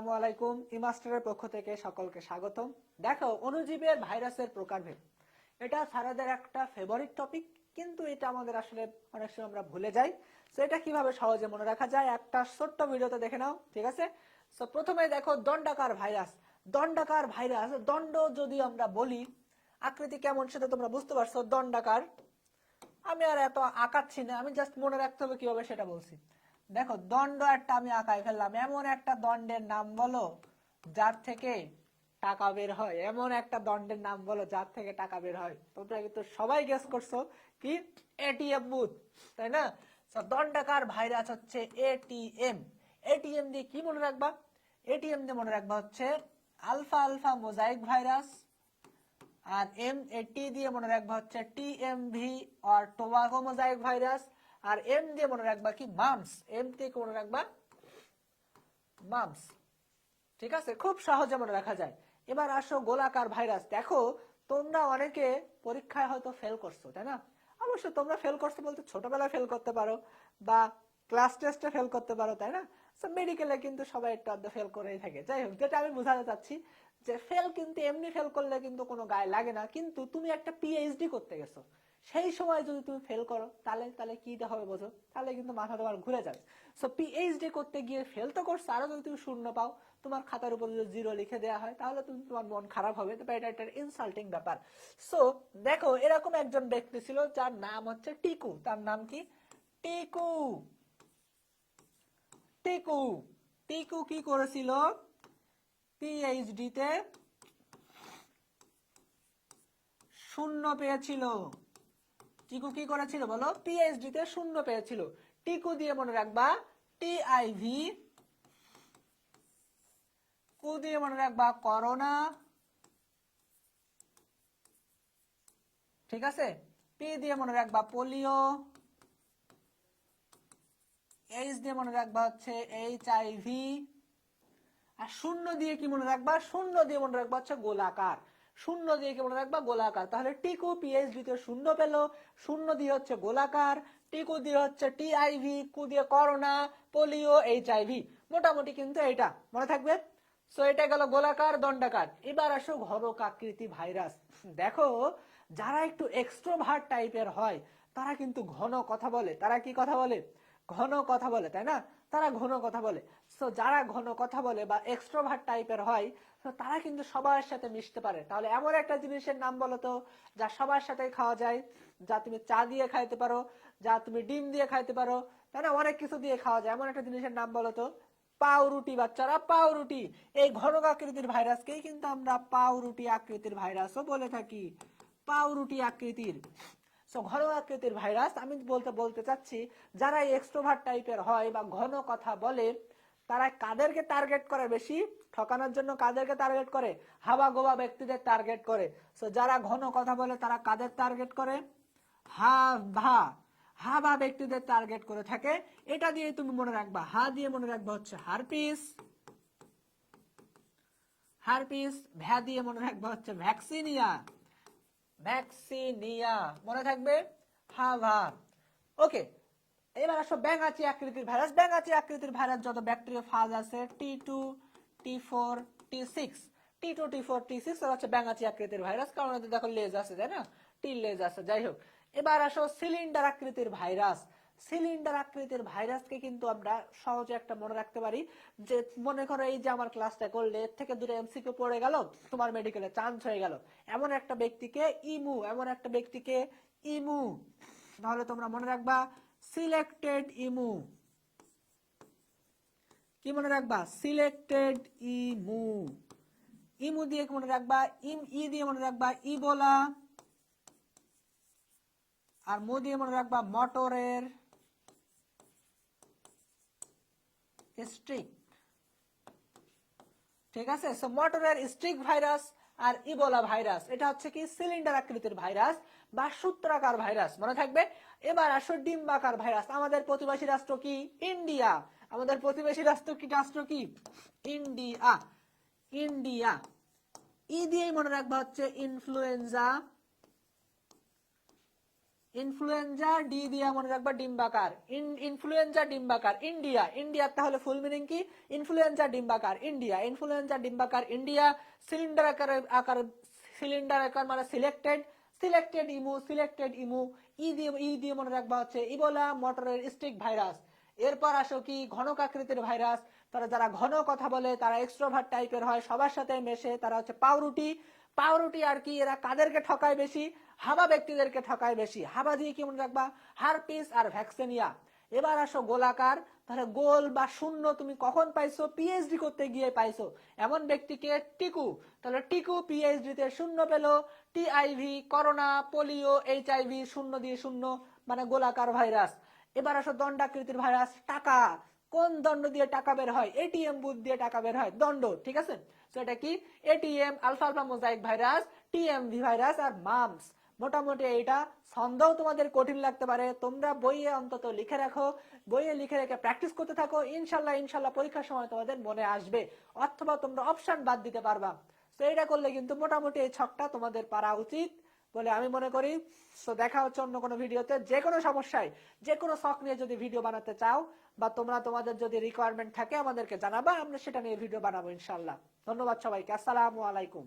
আসসালামু আলাইকুম। ইমাস্টারের পক্ষ থেকে সকলকে স্বাগতম। দেখো, অণুজীবের ভাইরাসের প্রকারভেদ, এটা স্যারদের একটা ফেভারিট টপিক, কিন্তু এটা আমাদের আসলে অনেক সময় আমরা ভুলে যাই। তো এটা কিভাবে সহজে মনে রাখা যায় একটা ছোট্ট ভিডিওতে দেখে নাও, ঠিক আছে? তো প্রথমে দেখো দণ্ডাকার ভাইরাস। দণ্ডাকার ভাইরাস, দণ্ড যদি আমরা বলি আকৃতি কেমন সেটা তোমরা বুঝতে পারছো। দণ্ডাকার, আমি আর এত আঁকাচ্ছি না, আমি জাস্ট মনে রাখতে হবে কিভাবে সেটা বলছি। দেখো, দণ্ড একটা আমি আঁকাই ফেললাম। এমন একটা দণ্ডের নাম বলো যার থেকে টাকা বের হয়। এমন একটা দণ্ডের নাম বলো যার থেকে টাকা বের হয়। তোমরা কিন্তু সবাই গেস করছো কি? এটিএম বুথ, তাই না? দণ্ডাকার ভাইরাস হচ্ছে এটিএম। এটিএম দিয়ে কি মনে রাখবা? এটিএম দিয়ে মনে রাখবা হচ্ছে আলফা আলফা মোজাইক ভাইরাস। আর টি দিয়ে মনে রাখবা হচ্ছে টিএমভি আর টোবাগো মোজাইক ভাইরাস। আর এম দিয়ে মনে রাখবা কি? মামস। এম থেকে মনে রাখবা মামস। ঠিক আছে, খুব সহজে মনে রাখা যায়। এবার আসো গোলাকার ভাইরাস। দেখো, তোমরা অনেকে পরীক্ষায় হয়তো ফেল করছো, তাই না? অবশ্য তোমরা ফেল করছো বলতে ছোটবেলায় ফেল করতে পারো বা ক্লাস টেস্টে ফেল করতে পারো, তাই না? মেডিকেলে কিন্তু সবাই একটু আধটু ফেল করেই থাকে। যাই হোক, যেটা আমি বোঝাতে চাচ্ছি যে ফেল কিন্তু এমনি ফেল করলে কিন্তু কোনো গায়ে লাগে না। কিন্তু তুমি একটা পিএইচডি করতে গেছো, সেই সময় যদি তুমি ফেল করো তাহলে তাহলে কি হবে বোঝো? তাহলে কিন্তু মাথা তোমার ঘুরে যাবে। সো পিএইচডি করতে গিয়ে ফেল তো করছো, আরো যদি তুমি শূন্য পাও, তোমার খাতার উপর যদি জিরো লিখে দেওয়া হয়, তাহলে তুমি তোমার মন খারাপ হবে। এটা একটা ইনসাল্টিং ব্যাপার। সো দেখো, এরকম একজন ব্যক্তি ছিল যার নাম হচ্ছে টিকু। তার নাম কি? টিকু। টিকু টিকু কি করেছিল? পিএইচডি তে শূন্য পেয়েছিল। টিকু কি করেছিল বলো? পিএইচডি তে শূন্য পেয়েছিল। টিকু দিয়ে মনে রাখবা টিআইভি। কু দিয়ে মনে রাখবা করোনা, ঠিক আছে? পি দিয়ে মনে রাখবা পোলিও। এইচ দিয়ে মনে রাখবা হচ্ছে এইচআইভি। আর শূন্য দিয়ে কি মনে রাখবা? শূন্য দিয়ে মনে রাখবা হচ্ছে গোলাকার। শূন্য দিয়ে কি মনে রাখবা? গোলাকার। তাহলে টিকু পিএইচডি তে শূন্য পেল, শূন্য দিয়ে হচ্ছে গোলাকার, টিকু দিয়ে হচ্ছে টিআইভি, কু দিয়ে করোনা, পোলিও, এইচআইভি। মোটামুটি কিন্তু এটা মনে থাকবে। সো এটা গেল গোলাকার, দণ্ডাকার। এবার আসো ঘনক আকৃতি ভাইরাস। দেখো, যারা একটু এক্সট্রোভার্ট টাইপের হয় তারা কিন্তু ঘন কথা বলে। তারা কি কথা বলে? ঘন কথা বলে, তাই না? তারা ঘন কথা বলে। সো যারা ঘন কথা বলে বা এক্সট্রোভার্ট টাইপের হয়, তো তারা কিন্তু সবার সাথে মিশতে পারে। তাহলে এমন একটা জিনিসের নাম বলো তো যা সবার সাথে খাওয়া যায়, যা তুমি চা দিয়ে খাইতে পারো, যা তুমি ডিম দিয়ে খাইতে পারো, তাই না? অনেক কিছু দিয়ে খাওয়া যায়। এমন একটা জিনিসের নাম বলো তো। পাউরুটি। বাচ্চারা, পাউরুটি। এই ঘনক আকৃতির ভাইরাসকেই কিন্তু আমরা পাউরুটি আকৃতির ভাইরাসও বলে থাকি। পাউরুটি আকৃতির। সো ঘন আকৃতির ভাইরাস আমি বলতে বলতে চাচ্ছি, যারা এক্সট্রোভার্ট টাইপের হয় বা ঘন কথা বলে, তারা কাদেরকে টার্গেট করে বেশি? ঠকানোর জন্য কাদেরকে টার্গেট করে? হাবা গোবা ব্যক্তিদের টার্গেট করে। সো যারা ঘন কথা বলে তারা কাদের টার্গেট করে? হাভা হাভা ব্যক্তিদের টার্গেট করে থাকে। এটা দিয়ে তুমি মনে রাখবা। হা দিয়ে মনে রাখবা হচ্ছে হারপিস। হারপিস। ভ্যা দিয়ে মনে রাখবা হচ্ছে ভ্যাকসিনিয়া। ভ্যাকসিনিয়া মনে থাকবে। হাভা। ওকে, এবার আসো ব্যাঙাচি আকৃতির ভাইরাস। ব্যাঙাচি আকৃতির ভাইরাস যত ব্যাকটেরিওফাজ আছে, T2, T4, T6, T2, T4, T6 হচ্ছে ব্যাঙাচি আকৃতির ভাইরাস, কারণ এতে দেখো লেজ আছে, তাই না? টি লেজ আছে। যাই হোক, এবার আসো সিলিন্ডার আকৃতির ভাইরাস। সিলিন্ডার আকৃতির ভাইরাসকে কিন্তু আমরা সহজে একটা মনে রাখতে পারি, যে মনে করো এই যে আমার ক্লাসটা করলে এর থেকে দূরে এমসিকিউ পড়ে গেল, তোমার মেডিকেলে চান্স হয়ে গেল। এমন একটা ব্যক্তিকে ইমু, এমন একটা ব্যক্তিকে ইমু। তাহলে তোমরা মনে রাখবা সিলেক্টেড ইমু। কি মনে রাখবা? সিলেক্টেড ইমু। ইমু দিয়ে মনে রাখবা ই দিয়ে মনে রাখবা ইবোলা। আর মু দিয়ে মনে রাখবা মোটরের স্ট্রিক। ঠিক আছে? সো মোটরের স্ট্রিক ভাইরাস আর ইবোলা ভাইরাস, এটা হচ্ছে কি সিলিন্ডার আকৃতির ভাইরাস বা সূত্রাকার ভাইরাস, মনে থাকবে। এবার আসো ডিম্বাকার ভাইরাস। আমাদের প্রতিবেশী রাষ্ট্র কি? ইন্ডিয়া। আমাদের প্রতিবেশী রাষ্ট্র কি? ইন্ডিয়া। ইন্ডিয়া। ই দিয়েই মনে রাখবা হচ্ছে ইনফ্লুয়েঞ্জা। ইনফ্লুয়েঞ্জা, ডি দিয়ে মনে রাখবা ডিম্বাকার, ইনফ্লুয়েঞ্জা ডিম্বাকার। ইন্ডিয়া, ইন্ডিয়ার তাহলে ফুল মিনিং কি? ইনফ্লুয়েঞ্জা ডিম্বাকার ইন্ডিয়া, ইনফ্লুয়েঞ্জা ডিম্বাকার ইন্ডিয়া। সিলিন্ডার আকার, সিলিন্ডার আকার মানে সিলেক্টেড, সিলেক্টেড ইমু, সিলেক্টেড ইমু। ই দিয়ে মনে রাখবা হচ্ছে ইবোলা মোটরের স্টিক ভাইরাস। এরপর আসো কি ঘনক আকৃতির ভাইরাস, তারা যারা ঘন কথা বলে, তারা এক্সট্রোভার্ট টাইপের হয়, সবার সাথে মেশে, তারা হচ্ছে পাউরুটি। পাউরুটি আর কি, এরা কাদেরকে ঠকায় বেশি? হাবা ব্যক্তিদেরকে ঠকায় বেশি। হাবা দিয়ে কি মনে রাখবা? হারপিস আর ভ্যাকসিনিয়া। এবার আসো গোলাকার, তাহলে গোল বা শূন্য তুমি কখন পাইছো? পিএইচডি করতে গিয়ে পাইছো। এমন ব্যক্তিকে টিকু, তাহলে টিকু পিএইচডি তে শূন্য পেলো। টিআইভি করোনা, পোলিও, এইচআইভি শূন্য দিয়ে শূন্য, মানে গোলাকার ভাইরাস। এবার আসো দণ্ডাকৃতির ভাইরাস, টাকা। কোন দণ্ড দিয়ে টাকা বের হয়? এটিএম বুথ দিয়ে টাকা বের হয়, দণ্ড, ঠিক আছে। তো এটা কি? ATM, alpha alpha mosaic virus, TMV virus আর মামস। মোটামুটি এইটা ছন্দও তোমাদের কঠিন লাগতে পারে, তোমরা বইয়ে অন্তত লিখে রাখো, বইয়ে লিখে রেখে প্র্যাকটিস করতে থাকো, ইনশাল্লাহ ইনশাল্লাহ পরীক্ষার সময় তোমাদের মনে আসবে, অথবা তোমরা অপশন বাদ দিতে পারবা। তো এটা করলে কিন্তু মোটামুটি এই ছকটা তোমাদের পারা উচিত বলে আমি মনে করি। তো দেখা হচ্ছে অন্য কোনো ভিডিওতে। যে কোনো সমস্যায়, যে কোনো শখ নিয়ে যদি ভিডিও বানাতে চাও, বা তোমরা তোমাদের যদি রিকোয়ারমেন্ট থাকে আমাদেরকে জানাবা, আমরা সেটা নিয়ে ভিডিও বানাবো ইনশাল্লাহ। ধন্যবাদ সবাইকে, আসসালামু আলাইকুম।